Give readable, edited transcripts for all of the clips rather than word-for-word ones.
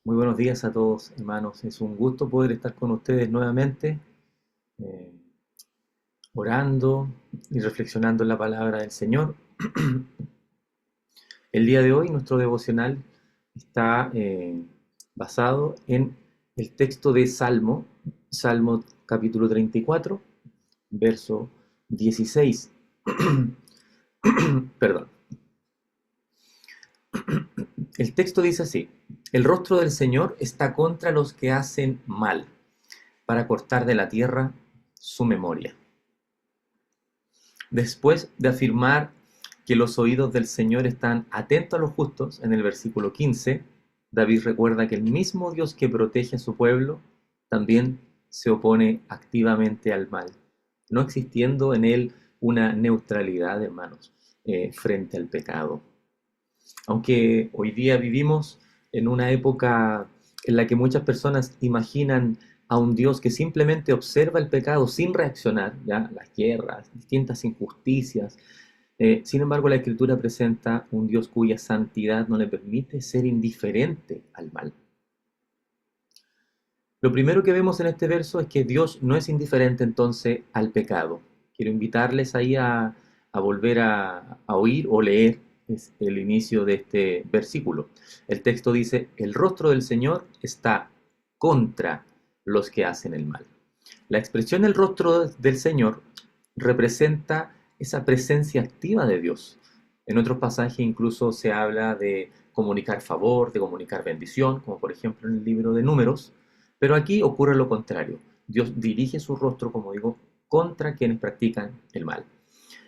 Muy buenos días a todos, hermanos. Es un gusto poder estar con ustedes nuevamente, eh, orando y reflexionando en la palabra del Señor. El día de hoy nuestro devocional está basado en el texto de Salmo capítulo 34, verso 16. Perdón. El texto dice así: el rostro del Señor está contra los que hacen mal, para cortar de la tierra su memoria. Después de afirmar que los oídos del Señor están atentos a los justos, en el versículo 15, David recuerda que el mismo Dios que protege a su pueblo también se opone activamente al mal, no existiendo en él una neutralidad, hermanos, frente al pecado. Aunque hoy día vivimos en una época en la que muchas personas imaginan a un Dios que simplemente observa el pecado sin reaccionar, ¿ya? Las guerras, distintas injusticias. Sin embargo, la Escritura presenta un Dios cuya santidad no le permite ser indiferente al mal. Lo primero que vemos en este verso es que Dios no es indiferente entonces al pecado. Quiero invitarles ahí a volver a oír o leer el inicio de este versículo. El texto dice: el rostro del Señor está contra los que hacen el mal. La expresión el rostro del Señor representa esa presencia activa de Dios. En otros pasajes incluso se habla de comunicar favor, de comunicar bendición, como por ejemplo en el libro de Números, pero aquí ocurre lo contrario. Dios dirige su rostro, como digo, contra quienes practican el mal.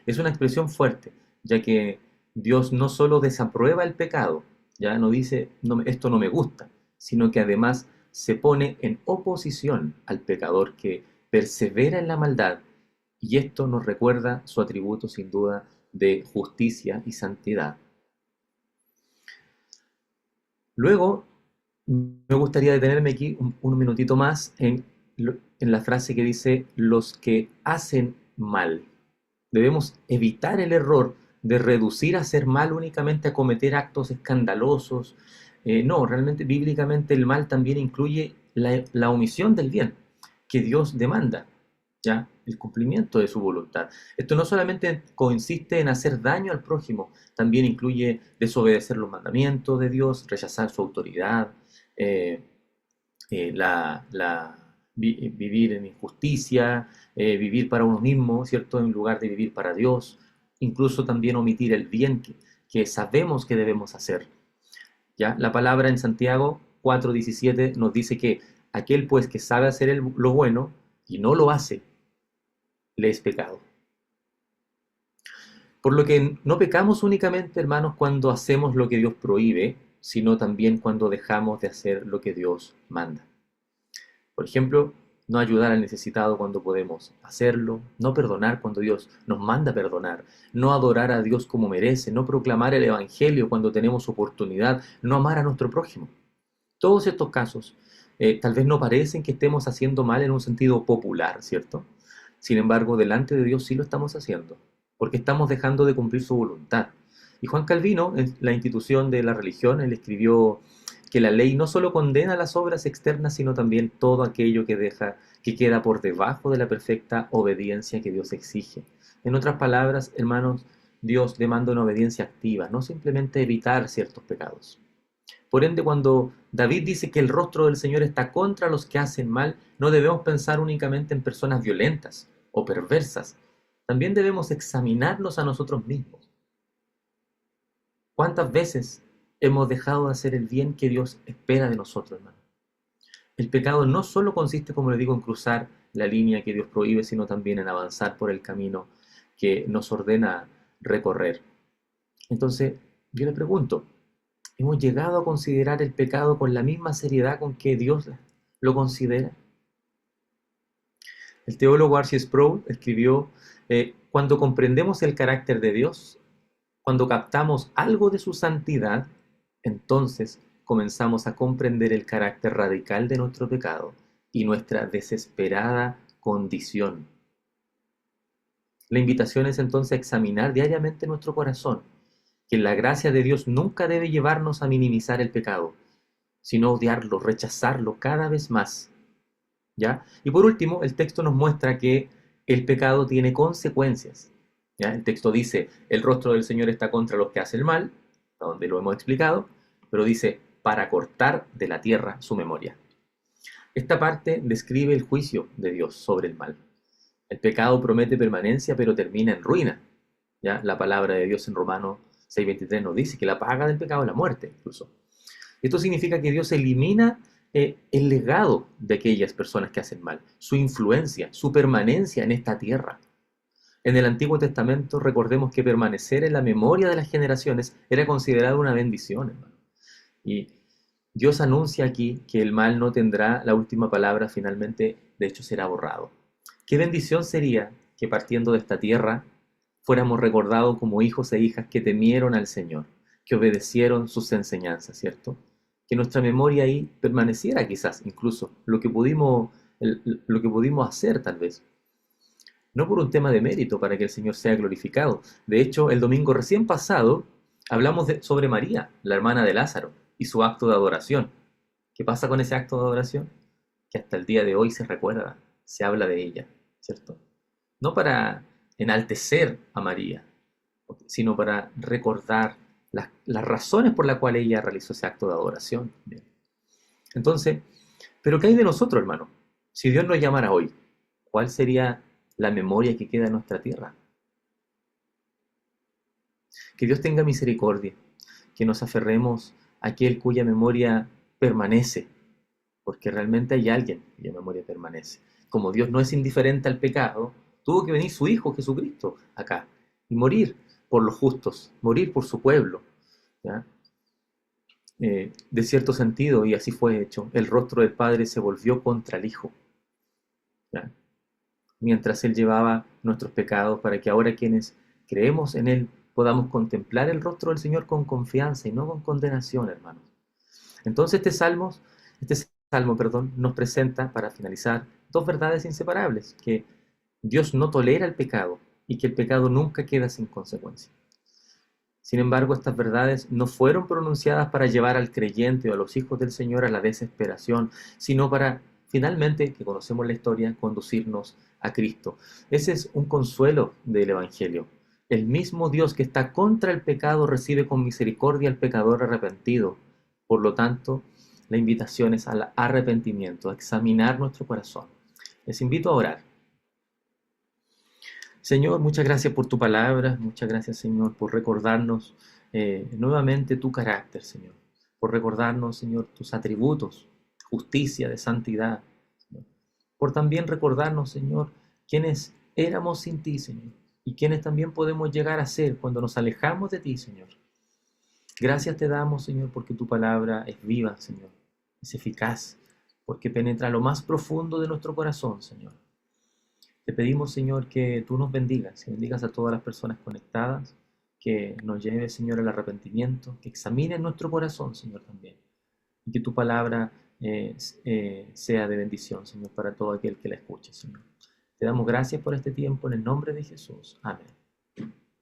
Es una expresión fuerte, ya que Dios no solo desaprueba el pecado, ya no dice no, esto no me gusta, sino que además se pone en oposición al pecador que persevera en la maldad, y esto nos recuerda su atributo sin duda de justicia y santidad. Luego, me gustaría detenerme aquí un minutito más en la frase que dice los que hacen mal. Debemos evitar el error de reducir a hacer mal únicamente a cometer actos escandalosos. No, realmente bíblicamente el mal también incluye la omisión del bien que Dios demanda, ¿ya? El cumplimiento de su voluntad. Esto no solamente consiste en hacer daño al prójimo, también incluye desobedecer los mandamientos de Dios, rechazar su autoridad, eh, vivir en injusticia, vivir para uno mismo, ¿cierto? En lugar de vivir para Dios, incluso también omitir el bien que sabemos que debemos hacer. ¿Ya? La palabra en Santiago 4:17 nos dice que aquel pues que sabe hacer lo bueno y no lo hace, le es pecado. Por lo que no pecamos únicamente, hermanos, cuando hacemos lo que Dios prohíbe, sino también cuando dejamos de hacer lo que Dios manda. Por ejemplo, no ayudar al necesitado cuando podemos hacerlo, no perdonar cuando Dios nos manda perdonar, no adorar a Dios como merece, no proclamar el Evangelio cuando tenemos oportunidad, no amar a nuestro prójimo. Todos estos casos tal vez no parecen que estemos haciendo mal en un sentido popular, ¿cierto? Sin embargo, delante de Dios sí lo estamos haciendo, porque estamos dejando de cumplir su voluntad. Y Juan Calvino, en la institución de la religión, él escribió que la ley no solo condena las obras externas, sino también todo aquello que queda por debajo de la perfecta obediencia que Dios exige. En otras palabras, hermanos, Dios demanda una obediencia activa, no simplemente evitar ciertos pecados. Por ende, cuando David dice que el rostro del Señor está contra los que hacen mal, no debemos pensar únicamente en personas violentas o perversas. También debemos examinarnos a nosotros mismos. ¿Cuántas veces hemos dejado de hacer el bien que Dios espera de nosotros, hermano? El pecado no solo consiste, como le digo, en cruzar la línea que Dios prohíbe, sino también en avanzar por el camino que nos ordena recorrer. Entonces, yo le pregunto, ¿hemos llegado a considerar el pecado con la misma seriedad con que Dios lo considera? El teólogo R. C. Sproul escribió, cuando comprendemos el carácter de Dios, cuando captamos algo de su santidad, entonces comenzamos a comprender el carácter radical de nuestro pecado y nuestra desesperada condición. La invitación es entonces a examinar diariamente nuestro corazón, que la gracia de Dios nunca debe llevarnos a minimizar el pecado, sino odiarlo, rechazarlo cada vez más. ¿Ya? Y por último, el texto nos muestra que el pecado tiene consecuencias. ¿Ya? El texto dice, el rostro del Señor está contra los que hacen el mal, donde lo hemos explicado, pero dice, para cortar de la tierra su memoria. Esta parte describe el juicio de Dios sobre el mal. El pecado promete permanencia, pero termina en ruina. ¿Ya? La palabra de Dios en Romanos 6:23 nos dice que la paga del pecado es la muerte, incluso. Esto significa que Dios elimina el legado de aquellas personas que hacen mal, su influencia, su permanencia en esta tierra. En el Antiguo Testamento recordemos que permanecer en la memoria de las generaciones era considerado una bendición, hermano. Y Dios anuncia aquí que el mal no tendrá la última palabra, finalmente, de hecho, será borrado. Qué bendición sería que partiendo de esta tierra fuéramos recordados como hijos e hijas que temieron al Señor, que obedecieron sus enseñanzas, ¿cierto? Que nuestra memoria ahí permaneciera quizás, incluso, lo que pudimos hacer tal vez. No por un tema de mérito para que el Señor sea glorificado. De hecho, el domingo recién pasado hablamos sobre María, la hermana de Lázaro, y su acto de adoración. ¿Qué pasa con ese acto de adoración? Que hasta el día de hoy se recuerda, se habla de ella, ¿cierto? No para enaltecer a María, sino para recordar las razones por las cuales ella realizó ese acto de adoración. Bien. Entonces, ¿pero qué hay de nosotros, hermano? Si Dios nos llamara hoy, ¿cuál sería la memoria que queda en nuestra tierra? Que Dios tenga misericordia, que nos aferremos a aquel cuya memoria permanece, porque realmente hay alguien cuya memoria permanece. Como Dios no es indiferente al pecado, tuvo que venir su Hijo Jesucristo acá y morir por los justos, morir por su pueblo. ¿Ya? De cierto sentido, y así fue hecho, el rostro del Padre se volvió contra el Hijo, ¿ya? Mientras Él llevaba nuestros pecados para que ahora quienes creemos en Él podamos contemplar el rostro del Señor con confianza y no con condenación, hermanos. Entonces este salmo, perdón, nos presenta, para finalizar, dos verdades inseparables, que Dios no tolera el pecado y que el pecado nunca queda sin consecuencia. Sin embargo, estas verdades no fueron pronunciadas para llevar al creyente o a los hijos del Señor a la desesperación, sino para, finalmente, que conocemos la historia, conducirnos a Cristo. Ese es un consuelo del Evangelio. El mismo Dios que está contra el pecado recibe con misericordia al pecador arrepentido. Por lo tanto, la invitación es al arrepentimiento, a examinar nuestro corazón. Les invito a orar. Señor, muchas gracias por tu palabra, muchas gracias, Señor, por recordarnos nuevamente tu carácter, Señor, por recordarnos, Señor, tus atributos, justicia, de santidad, Señor. Por también recordarnos, Señor, quiénes éramos sin ti, Señor, y quiénes también podemos llegar a ser cuando nos alejamos de ti, Señor. Gracias te damos, Señor, porque tu palabra es viva, Señor, es eficaz, porque penetra lo más profundo de nuestro corazón, Señor. Te pedimos, Señor, que tú nos bendigas, que bendigas a todas las personas conectadas, que nos lleves, Señor, al arrepentimiento, que examines nuestro corazón, Señor, también, y que tu palabra sea de bendición, Señor, para todo aquel que la escuche, Señor. Te damos gracias por este tiempo en el nombre de Jesús. Amén.